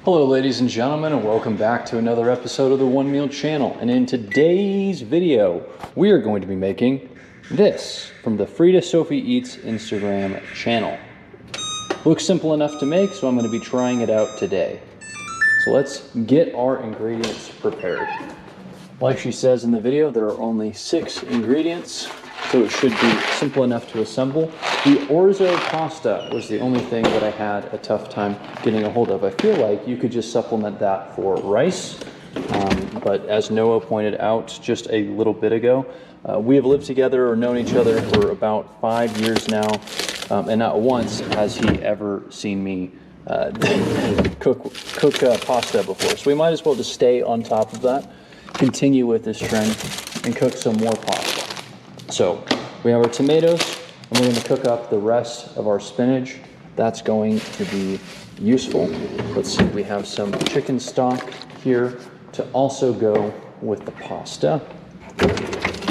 Hello ladies and gentlemen, and welcome back to another episode of the One Meal Channel. And in today's video, we are going to be making this from the Frida Sophie Eats Instagram channel. Looks simple enough to make, so I'm going to be trying it out today. So let's get our ingredients prepared. Like she says in the video, there are only 6 ingredients, so it should be simple enough to assemble. The orzo pasta was the only thing that I had a tough time getting a hold of. I feel like you could just supplement that for rice, but as Noah pointed out just a little bit ago, we have lived together or known each other for about 5 years now, and not once has he ever seen me cook pasta before. So we might as well just stay on top of that, continue with this trend, and cook some more pasta. So we have our tomatoes, and we're going to cook up the rest of our spinach. That's going to be useful. Let's see, we have some chicken stock here to also go with the pasta.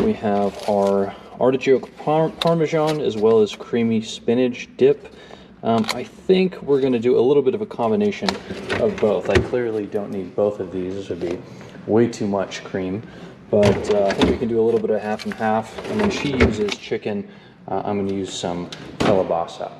We have our artichoke parmesan as well as creamy spinach dip. I think we're going to do a little bit of a combination of both. I clearly don't need both of these. This would be way too much cream. But I think we can do a little bit of half and half. And when she uses chicken, I'm going to use some kielbasa.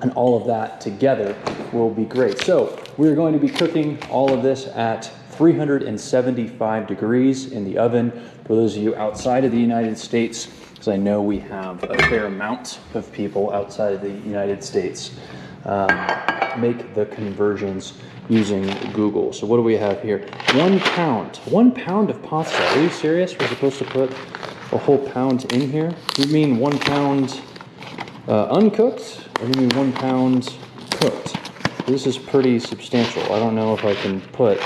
And all of that together will be great. So we're going to be cooking all of this at 375 degrees in the oven. For those of you outside of the United States, because I know we have a fair amount of people outside of the United States, make the conversions using Google. So what do we have here? 1 pound. 1 pound of pasta. Are you serious? We're supposed to put a whole pound in here? You mean 1 pound uncooked? Or you mean 1 pound cooked? This is pretty substantial. I don't know if I can put...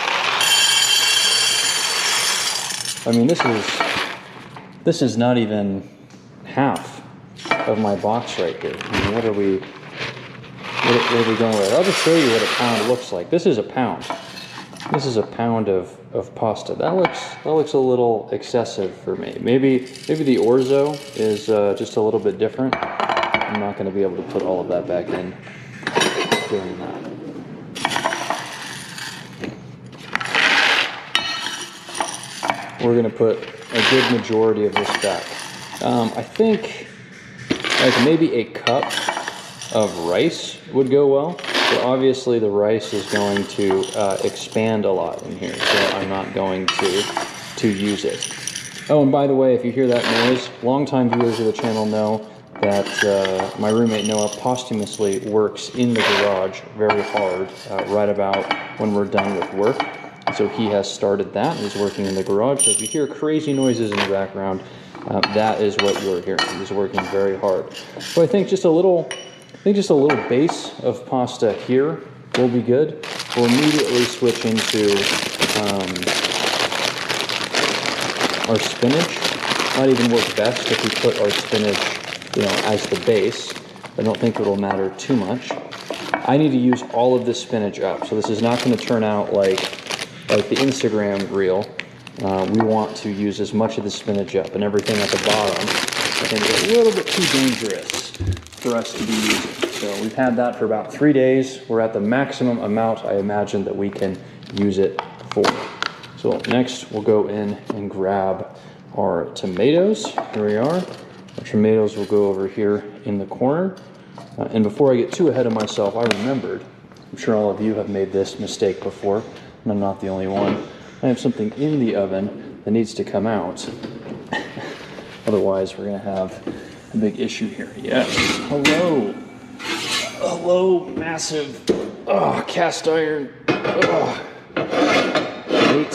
I mean, this is not even half of my box right here. I mean, what are we going with? I'll just show you what a pound looks like. This is a pound. This is a pound of pasta. That looks a little excessive for me. Maybe the orzo is just a little bit different. I'm not going to be able to put all of that back in doing that. We're going to put a good majority of this back. I think like maybe a cup of rice would go well, but obviously the rice is going to expand a lot in here, so I'm not going to use it. Oh, and by the way, if you hear that noise, longtime viewers of the channel know that my roommate Noah posthumously works in the garage very hard right about when we're done with work. So he has started that. He's working in the garage. So if you hear crazy noises in the background, that is what you're hearing. He's working very hard. So I think just a little base of pasta here will be good. We'll immediately switch into our spinach. Might even work best if we put our spinach, as the base. I don't think it'll matter too much. I need to use all of this spinach up, so this is not going to turn out like the Instagram reel. We want to use as much of the spinach up, and everything at the bottom I think is a little bit too dangerous for us to be using. So we've had that for about 3 days. We're at the maximum amount I imagine that we can use it for. So next we'll go in and grab our tomatoes. Here we are. Our tomatoes will go over here in the corner. And before I get too ahead of myself, I remembered, I'm sure all of you have made this mistake before, and I'm not the only one. I have something in the oven that needs to come out. Otherwise, we're going to have a big issue here. Yes. Hello. Hello, massive cast iron plate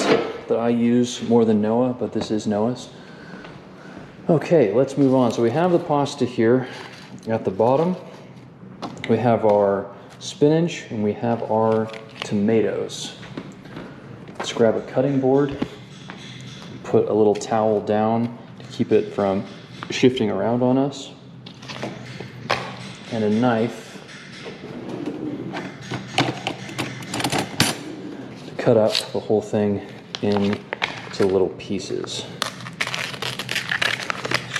that I use more than Noah, but this is Noah's. Okay, let's move on. So we have the pasta here at the bottom. We have our spinach and we have our tomatoes. Let's grab a cutting board, put a little towel down to keep it from shifting around on us, and a knife to cut up the whole thing into little pieces.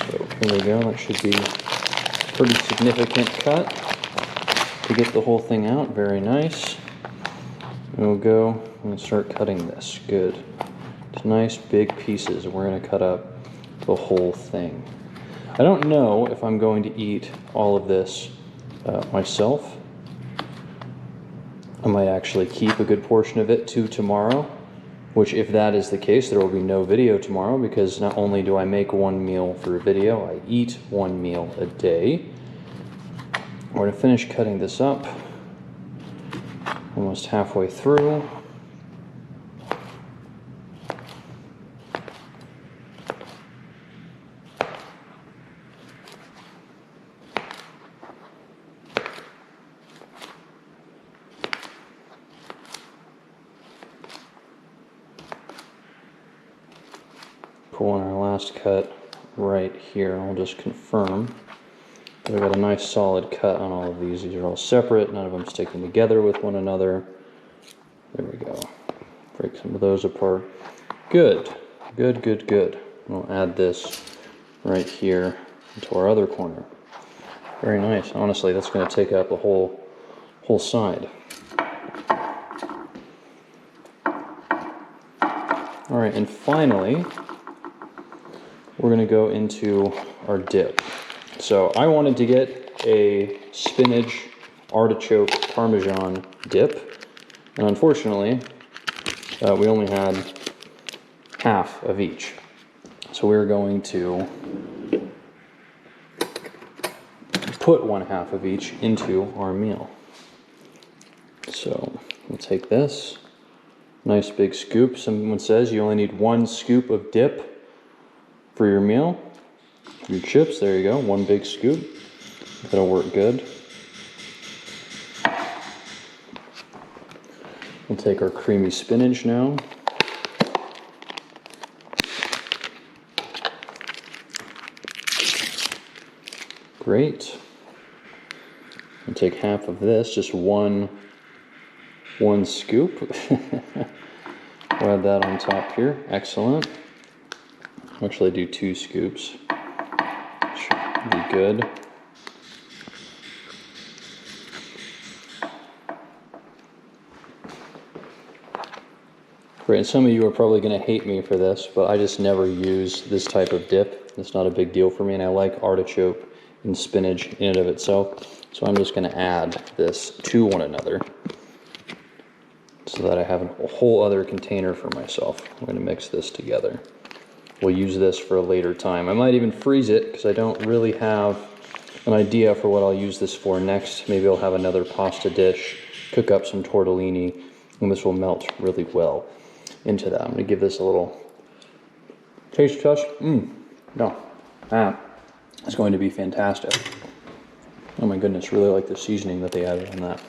So here we go, that should be a pretty significant cut to get the whole thing out, very nice. We'll go and start cutting this. Good. It's nice big pieces. We're going to cut up the whole thing. I don't know if I'm going to eat all of this myself. I might actually keep a good portion of it to tomorrow, which if that is the case, there will be no video tomorrow because not only do I make one meal for a video, I eat one meal a day. We're going to finish cutting this up. Almost halfway through. Pulling our last cut right here. I'll just confirm that I got a nice solid cut on all of these. These are all separate, none of them sticking together with one another. There we go. Break some of those apart. Good, good, good, good. We'll add this right here into our other corner. Very nice. Honestly, that's going to take up a whole side. All right, and finally, we're going to go into our dip. So I wanted to get a spinach artichoke parmesan dip, and unfortunately, we only had half of each. So we're going to put 1/2 of each into our meal. So we'll take this, nice big scoop. Someone says you only need 1 scoop of dip for your meal. Your chips, there you go, 1 big scoop. That'll work good. We'll take our creamy spinach now. Great. We'll take half of this, just one scoop. We'll add that on top here. Excellent. I'll actually do 2 scoops. Should be good. Great, and some of you are probably going to hate me for this, but I just never use this type of dip. It's not a big deal for me, and I like artichoke and spinach in and of itself. So I'm just going to add this to one another so that I have a whole other container for myself. I'm going to mix this together. We'll use this for a later time. I might even freeze it because I don't really have an idea for what I'll use this for next. Maybe I'll have another pasta dish, cook up some tortellini, and this will melt really well into that. I'm going to give this a little taste test. No, that is going to be fantastic. Oh my goodness, really like the seasoning that they added on that.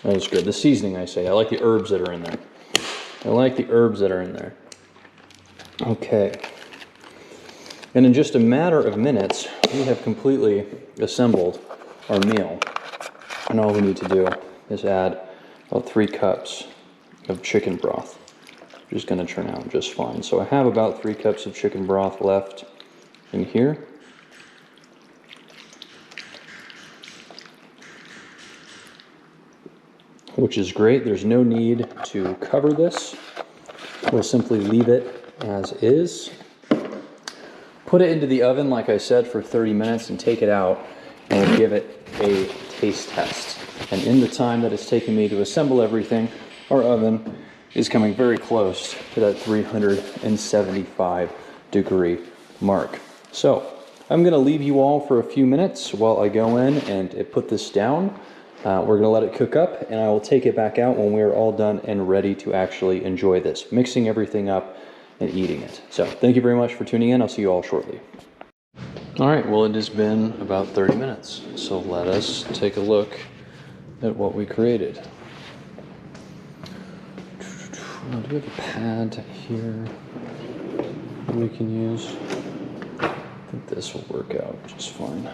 That was good. The seasoning, I say. I like the herbs that are in there. I like the herbs that are in there. Okay. And in just a matter of minutes, we have completely assembled our meal. And all we need to do is add about 3 cups of chicken broth, which is going to turn out just fine. So I have about 3 cups of chicken broth left in here. Which is great. There's no need to cover this. We'll simply leave it as is. Put it into the oven, like I said, for 30 minutes and take it out and we'll give it a taste test. And in the time that it's taken me to assemble everything, our oven is coming very close to that 375 degree mark. So I'm going to leave you all for a few minutes while I go in and put this down. We're going to let it cook up, and I will take it back out when we're all done and ready to actually enjoy this, mixing everything up and eating it. So thank you very much for tuning in. I'll see you all shortly. All right, well, it has been about 30 minutes, so let us take a look at what we created. Do we have a pad here that we can use? I think this will work out just fine.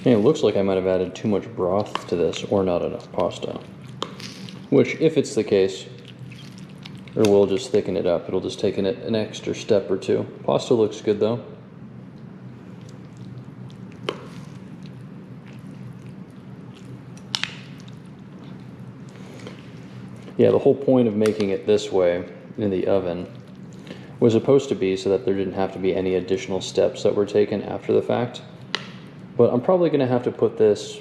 And it looks like I might have added too much broth to this or not enough pasta. Which, if it's the case, it will just thicken it up. It'll just take an extra step or two. Pasta looks good though. Yeah, the whole point of making it this way in the oven was supposed to be so that there didn't have to be any additional steps that were taken after the fact. But I'm probably going to have to put this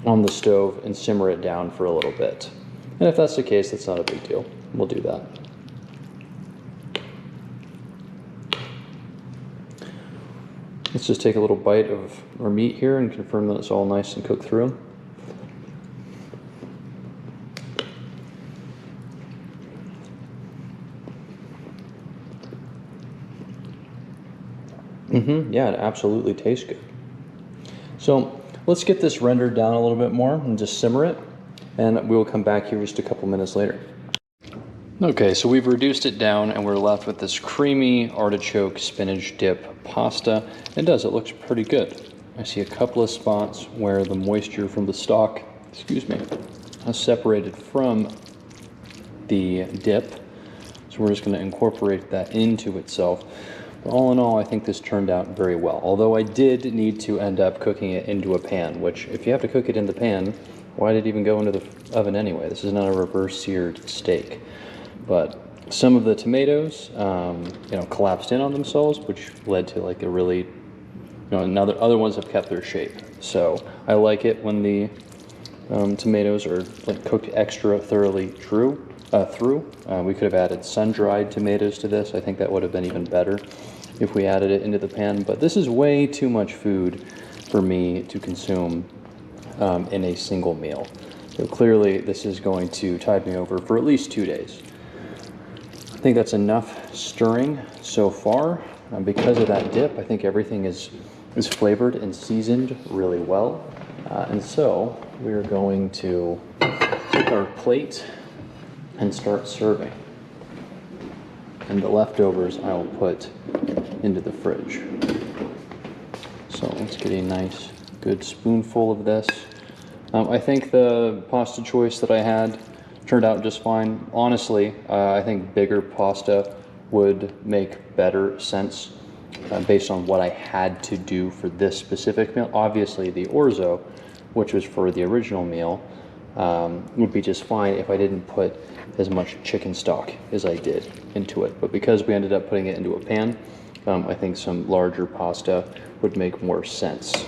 on the stove and simmer it down for a little bit. And if that's the case, that's not a big deal. We'll do that. Let's just take a little bite of our meat here and confirm that it's all nice and cooked through. Yeah, it absolutely tastes good. So let's get this rendered down a little bit more and just simmer it, and we'll come back here just a couple minutes later. Okay, so we've reduced it down and we're left with this creamy artichoke spinach dip pasta. It looks pretty good. I see a couple of spots where the moisture from the stock, has separated from the dip. So we're just going to incorporate that into itself. But all in all, I think this turned out very well. Although I did need to end up cooking it into a pan, which if you have to cook it in the pan, why did it even go into the oven anyway? This is not a reverse seared steak. But some of the tomatoes, collapsed in on themselves, which led to like a really, other ones have kept their shape. So I like it when the tomatoes are like cooked extra thoroughly through. We could have added sun-dried tomatoes to this. I think that would have been even better if we added it into the pan. But this is way too much food for me to consume in a single meal. So clearly this is going to tide me over for at least 2 days. I think that's enough stirring so far. Because of that dip, I think everything is flavored and seasoned really well. And so we're going to take our plate and start serving. And the leftovers I will put into the fridge. So let's get a nice, good spoonful of this. I think the pasta choice that I had turned out just fine. Honestly, I think bigger pasta would make better sense based on what I had to do for this specific meal. Obviously, the orzo, which was for the original meal, would be just fine if I didn't put as much chicken stock as I did into it. But because we ended up putting it into a pan, I think some larger pasta would make more sense.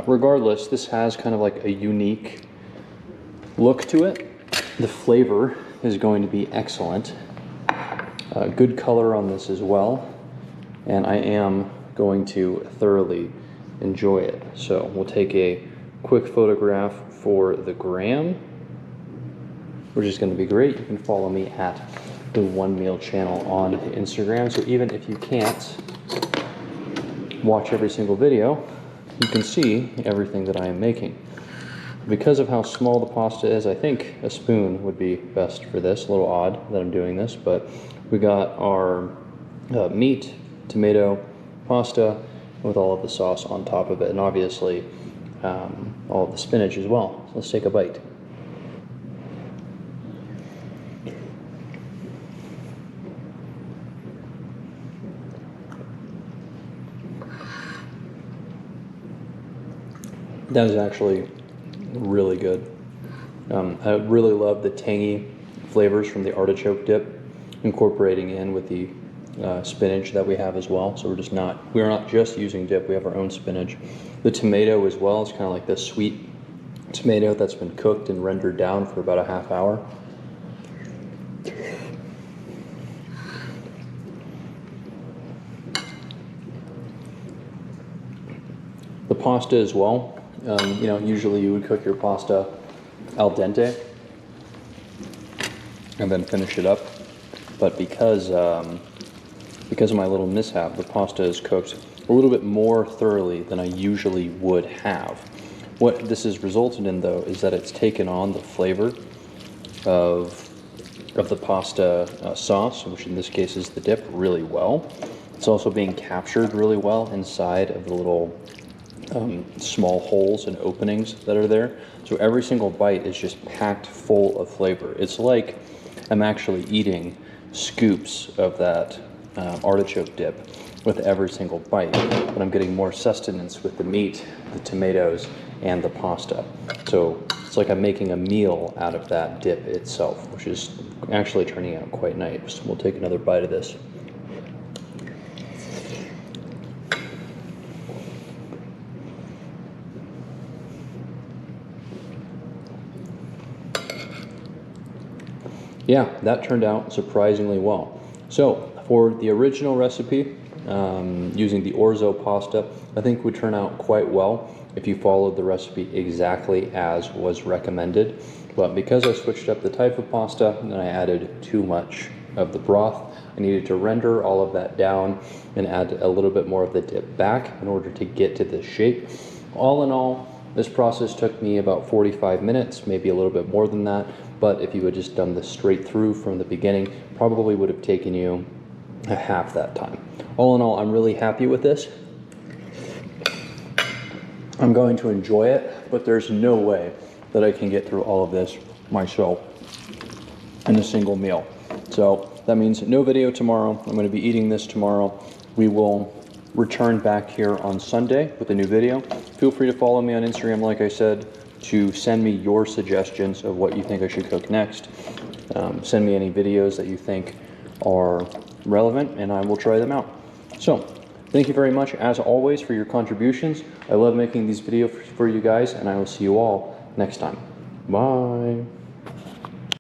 Regardless, this has kind of like a unique look to it. The flavor is going to be excellent. Good color on this as well. And I am going to thoroughly enjoy it. So we'll take a quick photograph for the gram, which is going to be great. You can follow me at the One Meal channel on Instagram. So even if you can't watch every single video, you can see everything that I am making. Because of how small the pasta is, I think a spoon would be best for this. A little odd that I'm doing this, but we got our meat, tomato, pasta with all of the sauce on top of it, and obviously all of the spinach as well. So let's take a bite. That is actually really good. I really love the tangy flavors from the artichoke dip incorporating in with the spinach that we have as well. So we are not just using dip, we have our own spinach. The tomato as well is kind of like this sweet tomato that's been cooked and rendered down for about a half hour. The pasta as well. Usually you would cook your pasta al dente and then finish it up. But because of my little mishap, the pasta is cooked a little bit more thoroughly than I usually would have. What this has resulted in, though, is that it's taken on the flavor of the pasta sauce, which in this case is the dip, really well. It's also being captured really well inside of the little small holes and openings that are there. So every single bite is just packed full of flavor. It's like I'm actually eating scoops of that artichoke dip with every single bite, but I'm getting more sustenance with the meat, the tomatoes, and the pasta. So it's like I'm making a meal out of that dip itself, which is actually turning out quite nice. We'll take another bite of this. Yeah, that turned out surprisingly well. So for the original recipe, using the orzo pasta, I think would turn out quite well if you followed the recipe exactly as was recommended. But because I switched up the type of pasta and I added too much of the broth, I needed to render all of that down and add a little bit more of the dip back in order to get to this shape. All in all, this process took me about 45 minutes, maybe a little bit more than that, but if you had just done this straight through from the beginning, probably would have taken you a half that time. All in all, I'm really happy with this. I'm going to enjoy it, but there's no way that I can get through all of this myself in a single meal. So that means no video tomorrow. I'm going to be eating this tomorrow. We will return back here on Sunday with a new video. Feel free to follow me on Instagram, like I said, to send me your suggestions of what you think I should cook next. Send me any videos that you think are relevant, and I will try them out. So, thank you very much, as always, for your contributions. I love making these videos for you guys, and I will see you all next time. Bye.